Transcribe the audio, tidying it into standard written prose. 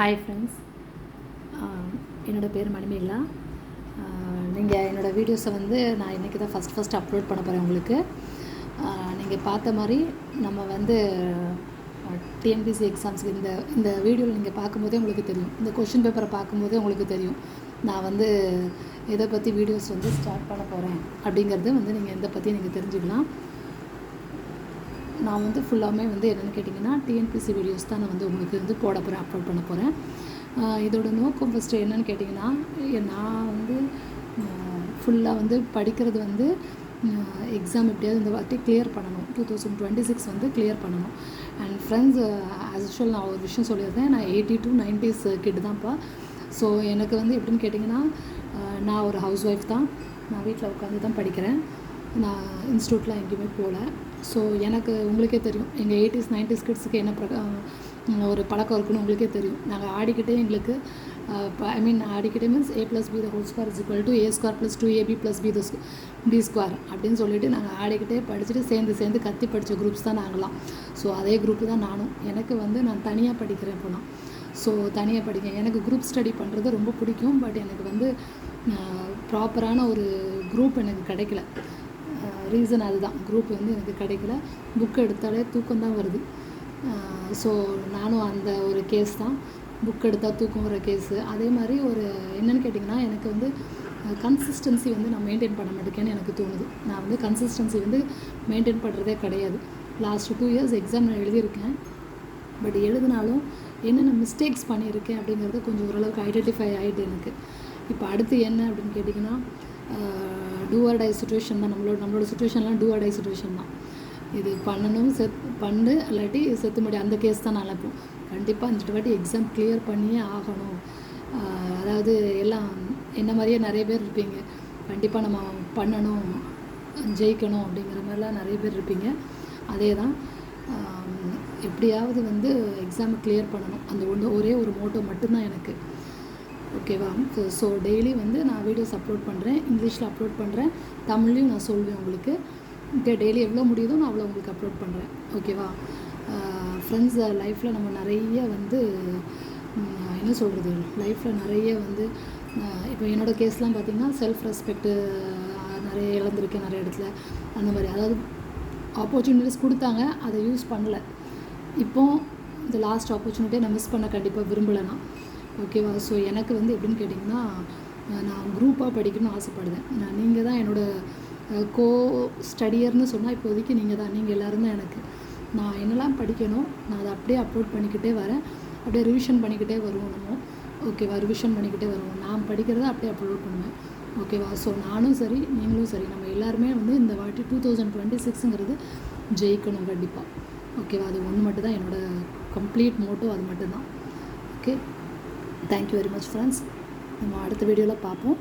Hi friends, என்னோடய பேர் மணிமேகலா. நீங்கள் என்னோடய வீடியோஸை நான் இன்றைக்கி தான் ஃபஸ்ட் அப்லோட் பண்ண போகிறேன். உங்களுக்கு நீங்கள் பார்த்த மாதிரி நம்ம டிஎன்பிஎஸ்சி எக்ஸாம்ஸுக்கு இந்த வீடியோவில் நீங்கள் பார்க்கும்போதே உங்களுக்கு தெரியும், இந்த கொஷின் பேப்பரை பார்க்கும்போதே உங்களுக்கு தெரியும் நான் எதை பற்றி வீடியோஸ் ஸ்டார்ட் பண்ண போகிறேன் அப்படிங்கிறது நீங்கள் இதை பற்றி நீங்கள் தெரிஞ்சுக்கலாம். நான் ஃபுல்லாமே என்னென்னு கேட்டிங்கன்னா டிஎன்பிஎஸ்சி வீடியோஸ் தான் நான் உங்களுக்கு போட போகிறேன், அப்லோட் பண்ண போகிறேன். இதோட நோக்கம் ஃபஸ்ட்டு என்னென்னு கேட்டிங்கன்னா, நான் ஃபுல்லாக படிக்கிறது எக்ஸாம் எப்படியாவது இந்த வாட்டி கிளியர் பண்ணணும். 2026 கிளியர் பண்ணணும். அண்ட் ஃப்ரெண்ட்ஸ், ஆஸ் யூஷுவல் நான் ஒரு விஷயம் சொல்லியிருந்தேன், நான் 80 to 90s கிட்ட தான்ப்பா. ஸோ எனக்கு எப்படின்னு கேட்டிங்கன்னா, நான் ஒரு ஹவுஸ் ஒய்ஃப் தான். நான் வீட்டில் உட்காந்து தான் படிக்கிறேன். நான் இன்ஸ்டியூட்டில் எங்கேயுமே போகல. ஸோ எனக்கு உங்களுக்கே தெரியும், எங்கள் 80s 90s கிட்ஸுக்கு என்ன ஒரு பழக்கம் இருக்குன்னு உங்களுக்கே தெரியும். நாங்கள் ஆடிக்கிட்டே எங்களுக்கு ஆடிக்கிட்டே means a + b ² = a² + 2ab + b² அப்படின்னு சொல்லிட்டு நாங்கள் ஆடிக்கிட்டே படிச்சுட்டு சேர்ந்து கத்தி படித்த குரூப்ஸ் தான் நாங்களாம். ஸோ அதே குரூப்பு தான் நானும். எனக்கு நான் தனியாக படிக்கிறேன் இப்போலாம். ஸோ தனியாக படிக்கிறேன். எனக்கு குரூப் ஸ்டடி பண்ணுறது ரொம்ப பிடிக்கும். பட் எனக்கு ப்ராப்பரான ஒரு குரூப் எனக்கு கிடைக்கல. ரீசன் அதுதான், குரூப் எனக்கு கிடைக்கல. புக் எடுத்தாலே தூக்கம் தான் வருது. ஸோ நானும் அந்த ஒரு கேஸ் தான், புக் எடுத்தால் தூக்கம் வர கேஸு. அதே மாதிரி என்னென்னு கேட்டிங்கன்னா, எனக்கு கன்சிஸ்டன்சி நான் மெயின்டைன் பண்ண மாட்டேங்கன்னு எனக்கு தோணுது. நான் கன்சிஸ்டன்சி மெயின்டைன் பண்ணுறதே கிடையாது. லாஸ்ட்டு 2 years எக்ஸாம் நான் எழுதியிருக்கேன். பட் எழுதினாலும் என்னென்ன மிஸ்டேக்ஸ் பண்ணியிருக்கேன் அப்படிங்கிறது கொஞ்சம் ஓரளவுக்கு ஐடென்டிஃபை ஆகிட்டு எனக்கு. இப்போ அடுத்து என்ன அப்படின்னு கேட்டிங்கன்னா, டூ ஆர் டை சுச்சுவேஷன் தான். நம்மளோட சுச்சுவேஷன்லாம் டூ ஆர் டை சுச்சுவேஷன் தான். இது பண்ணணும், பண்ணு, இல்லாட்டி செத்து முடியும், அந்த கேஸ் தான் நான் இப்போ கண்டிப்பாக இந்த வாட்டி எக்ஸாம் கிளியர் பண்ணியே ஆகணும். அதாவது எல்லாம் என்ன மாதிரியே நிறைய பேர் இருப்பீங்க, கண்டிப்பாக நம்ம பண்ணணும், ஜெயிக்கணும் அப்படிங்கிற மாதிரிலாம் நிறைய பேர் இருப்பீங்க. அதே தான், எப்படியாவது எக்ஸாமை கிளியர் பண்ணணும், அந்த ஒரே ஒரு மோட்டோ மட்டும்தான் எனக்கு. ஓகேவா? ஸோ டெய்லி நான் வீடியோஸ் அப்லோட் பண்ணுறேன், இங்கிலீஷில் அப்லோட் பண்ணுறேன், தமிழ்லையும் நான் சொல்வேன் உங்களுக்கு. டெய்லி எவ்வளோ முடியுதோ நான் அவ்வளோ உங்களுக்கு அப்லோட் பண்ணுறேன். ஓகேவா? ஃப்ரெண்ட்ஸ், லைஃப்பில் நம்ம நிறைய என்ன சொல்கிறது, லைஃப்பில் நிறைய இப்போ என்னோடய கேஸ்லாம் பார்த்திங்கன்னா செல்ஃப் ரெஸ்பெக்ட்டு நிறைய இழந்திருக்கேன் நிறைய இடத்துல. அந்த மாதிரி அதாவது ஆப்பர்ச்சுனிட்டிஸ் கொடுத்தாங்க, அதை யூஸ் பண்ணலை. இப்போது இந்த லாஸ்ட் ஆப்பர்ச்சுனிட்டியை நான் மிஸ் பண்ண கண்டிப்பாக விரும்பலைனா. ஓகேவா? ஸோ எனக்கு எப்படின்னு கேட்டிங்கன்னா, நான் குரூப்பாக படிக்கணும்னு ஆசைப்படுவேன். நீங்கள் தான் என்னோடய கோ ஸ்டடியர்னு சொன்னால் இப்போதைக்கு நீங்கள் எல்லோரும் தான் எனக்கு. நான் என்னெல்லாம் படிக்கணும் நான் அதை அப்படியே அப்லோட் பண்ணிக்கிட்டே வரேன், அப்படியே ரிவிஷன் பண்ணிக்கிட்டே வருவோம் நம்ம. ஓகேவா? ரிவிஷன் பண்ணிக்கிட்டே வருவோம். நான் படிக்கிறத அப்படியே அப்லோட் பண்ணுவேன். ஓகேவா? ஸோ நானும் சரி, நீங்களும் சரி, நம்ம எல்லாருமே இந்த வாட்டி 2026 ஜெயிக்கணும் கண்டிப்பாக. ஓகேவா? அது ஒன்று மட்டும் தான் என்னோடய கம்ப்ளீட் மோட்டோ, அது மட்டும்தான். Okay, thank you very much friends. நம்ம அடுத்த வீடியோவில் பார்ப்போம்.